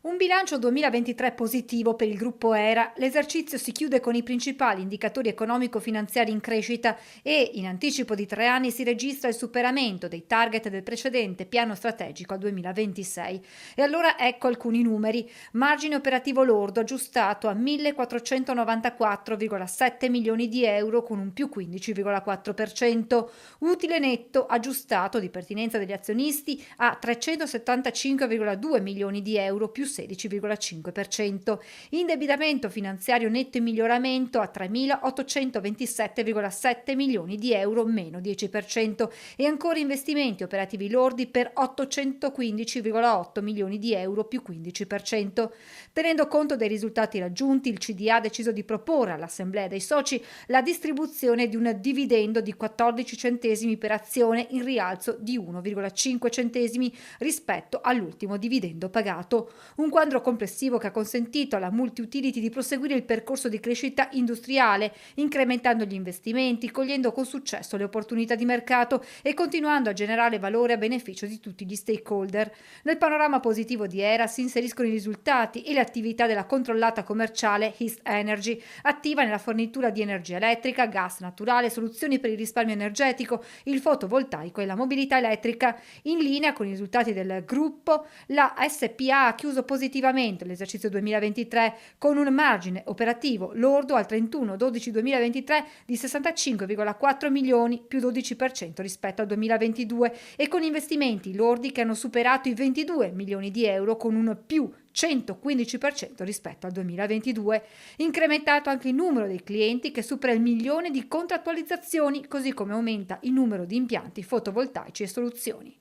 Un bilancio 2023 positivo per il gruppo ERA. L'esercizio si chiude con i principali indicatori economico-finanziari in crescita e, in anticipo di 3 anni, si registra il superamento dei target del precedente piano strategico al 2026. E allora ecco alcuni numeri. Margine operativo lordo aggiustato a 1.494,7 milioni di euro con un più 15,4%. Utile netto aggiustato di pertinenza degli azionisti a 375,2 milioni di euro più 16,5%. Indebitamento finanziario netto in miglioramento a 3.827,7 milioni di euro meno 10% e ancora investimenti operativi lordi per 815,8 milioni di euro più 15%. Tenendo conto dei risultati raggiunti, il CDA ha deciso di proporre all'Assemblea dei soci la distribuzione di un dividendo di 14 centesimi per azione in rialzo di 1,5 centesimi rispetto all'ultimo dividendo pagato. Un quadro complessivo che ha consentito alla multi-utility di proseguire il percorso di crescita industriale, incrementando gli investimenti, cogliendo con successo le opportunità di mercato e continuando a generare valore a beneficio di tutti gli stakeholder. Nel panorama positivo di ERA si inseriscono i risultati e le attività della controllata commerciale East Energy, attiva nella fornitura di energia elettrica, gas naturale, soluzioni per il risparmio energetico, il fotovoltaico e la mobilità elettrica. In linea con i risultati del gruppo, la SPA ha chiuso positivamente l'esercizio 2023 con un margine operativo lordo al 31/12/2023 di 65,4 milioni più 12% rispetto al 2022 e con investimenti lordi che hanno superato i 22 milioni di euro con un più 115% rispetto al 2022. Incrementato anche il numero dei clienti che supera il milione di contrattualizzazioni, così come aumenta il numero di impianti fotovoltaici e soluzioni.